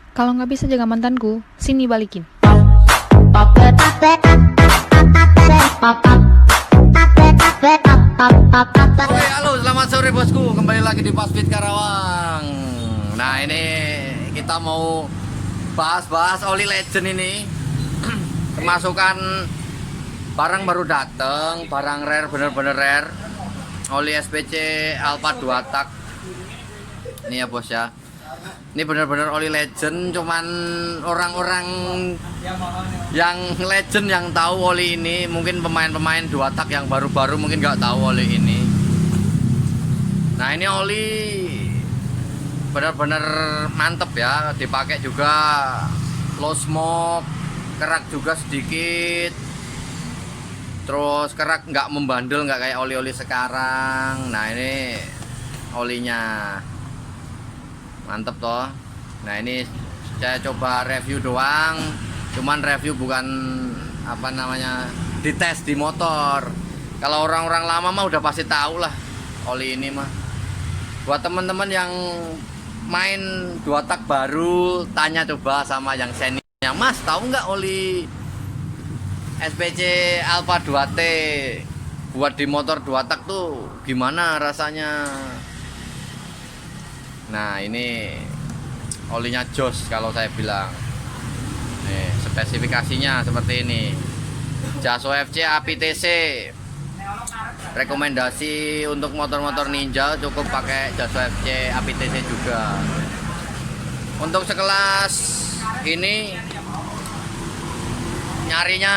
Kalau nggak bisa jaga mantanku, sini balikin. Oke, halo, selamat sore bosku. Kembali lagi di Pasfit Karawang. Nah, ini kita mau bahas-bahas oli legend ini. Kemasukan barang baru datang, barang rare, bener-bener rare. Oli SPC Alpha 2 tak. Ini ya bos ya. Ini bener-bener oli legend, cuman orang-orang yang legend yang tahu oli ini. Mungkin pemain-pemain 2 tak yang baru-baru mungkin nggak tahu oli ini. Nah, ini oli bener-bener mantep ya, dipakai juga low smoke, kerak juga sedikit, terus kerak nggak membandel, nggak kayak oli-oli sekarang. Nah, ini olinya mantep toh. Nah, ini saya coba review doang, cuman review bukan apa namanya dites di motor. Kalau orang-orang lama mah udah pasti tahu lah oli ini mah. Buat teman-teman yang main 2 tak baru, tanya coba sama yang senior, Mas tahu nggak oli SPC Alpha 2T buat di motor 2 tak tuh gimana rasanya. Nah, ini olinya jos kalau saya bilang. Nih, spesifikasinya seperti ini. Jaso FC APTC. Rekomendasi untuk motor-motor Ninja cukup pakai Jaso FC APTC juga. Untuk sekelas ini nyarinya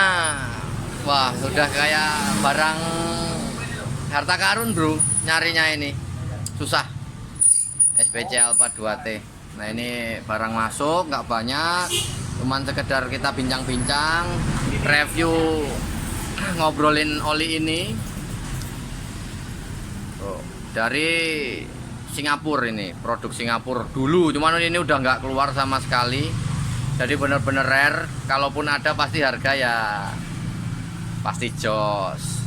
wah, sudah kayak barang harta karun, bro. Nyarinya ini susah. SPC Alpha 2T. Nah, ini barang masuk nggak banyak, cuman sekedar kita bincang-bincang, review, ngobrolin oli ini. Tuh, dari Singapura, ini produk Singapura dulu, cuman ini udah nggak keluar sama sekali. Jadi bener-bener rare. Kalaupun ada pasti harga ya pasti jos.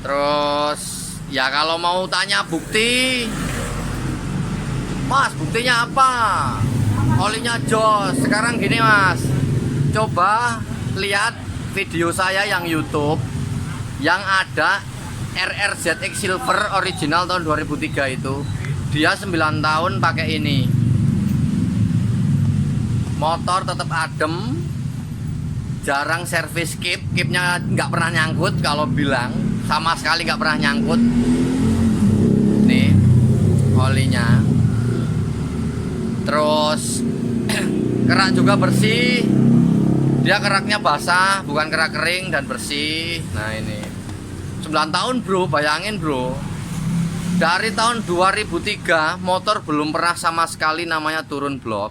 Terus ya kalau mau tanya bukti, Mas buktinya apa? Olinya jos. Sekarang gini Mas, coba lihat video saya yang YouTube yang ada RRZX Silver original tahun 2003 itu. Dia 9 tahun pakai ini. Motor tetap adem, jarang servis kip, kipnya nggak pernah nyangkut. Kalau bilang sama sekali nggak pernah nyangkut. Nih olinya. Terus kerak juga bersih. Dia keraknya basah, bukan kerak kering, dan bersih. Nah, ini 9 tahun bro, bayangin bro. Dari tahun 2003 motor belum pernah sama sekali namanya turun blok.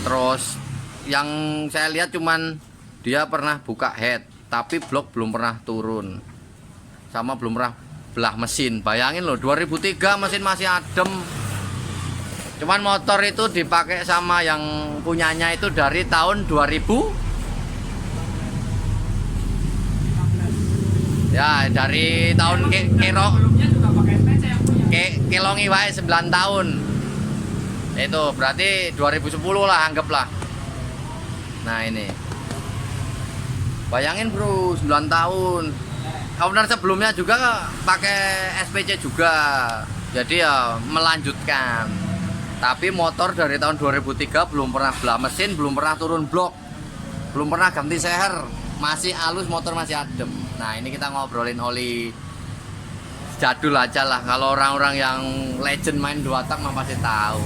Terus yang saya lihat cuman dia pernah buka head, tapi blok belum pernah turun, sama belum pernah belah mesin. Bayangin loh, 2003 mesin masih adem. Cuman motor itu dipakai sama yang punyanya itu dari tahun 2000 ya, dari tahun kelongi wae 9 tahun. Itu berarti 2010 lah anggaplah. Nah, ini bayangin bro, 9 tahun. Owner sebelumnya juga pakai SPC juga, jadi ya melanjutkan. Tapi motor dari tahun 2003 belum pernah belah mesin, belum pernah turun blok, belum pernah ganti seher, masih halus, motor masih adem. Nah, ini kita ngobrolin oli jadul aja lah. Kalau orang-orang yang legend main 2 tak mah pasti tahu.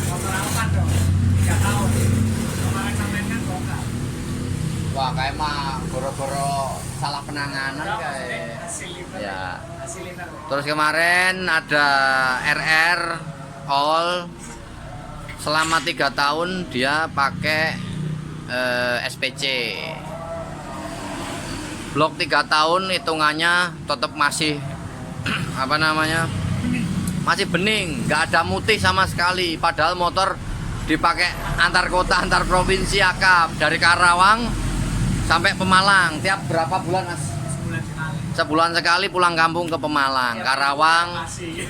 Motor apa dong? 3 tahun. Kemarin samain kan bongkar. Wah, kayak mah goro-goro salah penanganan kayak. Ya. Terus kemarin ada RR All, selama 3 tahun dia pakai SPC. Blok 3 tahun hitungannya tetap masih apa namanya, masih bening, nggak ada mutih sama sekali. Padahal motor dipakai antar kota, antar provinsi akap, dari Karawang sampai Pemalang tiap berapa bulan Mas? Sebulan Sebulan sekali pulang kampung ke Pemalang, Karawang, Masih.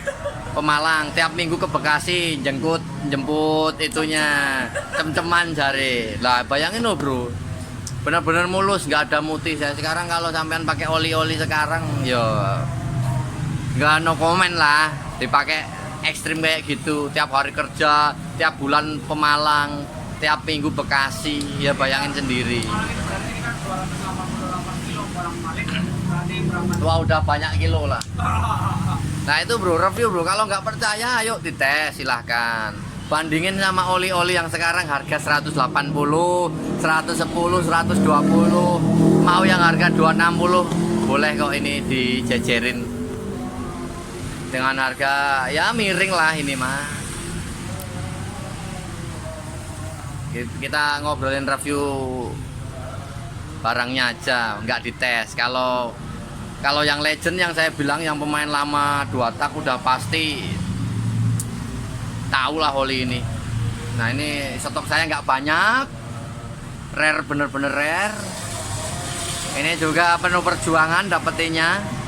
Pemalang. Tiap minggu ke Bekasi, jemput itunya, cem-ceman jare. Lah bayangin loh bro, bener-bener mulus, nggak ada mutih. Saya sekarang kalau sampean pakai oli-oli sekarang, yo nggak no komen lah. Dipakai ekstrim kayak gitu, tiap hari kerja, tiap bulan Pemalang, tiap minggu Bekasi, ya bayangin sendiri. Kalau gitu berarti ini kan 288 kilo barang balik. Berarti berapa? Wah udah banyak kilo lah. Nah itu bro, review bro, kalau nggak percaya ayo dites silahkan. Bandingin sama oli-oli yang sekarang harga 180, 110, 120. Mau yang harga 260, boleh kok ini dijejerin. Dengan harga ya miring lah ini mah. Kita ngobrolin review barangnya aja, nggak dites. Kalau yang legend yang saya bilang yang pemain lama 2 tak udah pasti tahu lah oli ini. Nah ini stok saya nggak banyak, rare, bener-bener rare. Ini juga penuh perjuangan dapetinnya.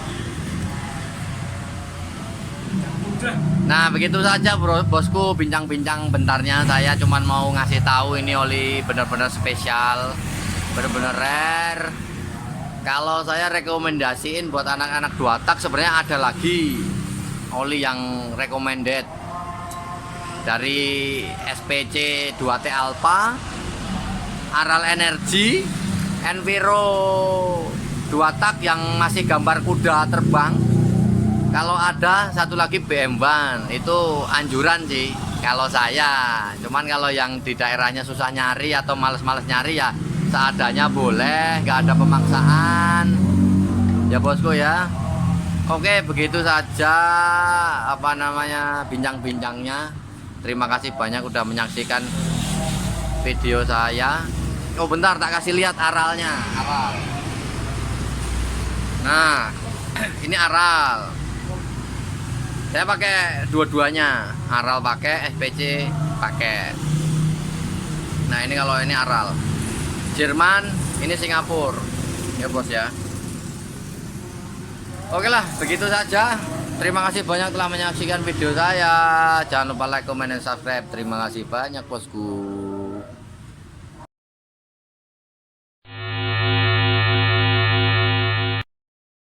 Nah begitu saja bro, bosku, bincang-bincang bentarnya. Saya cuman mau ngasih tahu ini oli bener-bener spesial, bener-bener rare. Kalau saya rekomendasiin buat anak-anak 2 tak, sebenarnya ada lagi oli yang recommended dari SPC 2T Alpha, Aral Energy, Enviro 2 tak yang masih gambar kuda terbang. Kalau ada satu lagi BM Van, itu anjuran sih kalau saya. Cuman kalau yang di daerahnya susah nyari atau males-males nyari ya seadanya boleh, nggak ada pemaksaan ya bosku ya. Oke begitu saja bincang-bincangnya. Terima kasih banyak udah menyaksikan video saya. Oh bentar, tak kasih lihat aralnya aral. Nah ini aral, saya pakai dua-duanya, aral pakai, SPC pakai. Nah ini kalau ini aral Jerman, ini Singapura ya bos ya. Oke lah begitu saja. Terima kasih banyak telah menyaksikan video saya. Jangan lupa like, comment, dan subscribe. Terima kasih banyak bosku.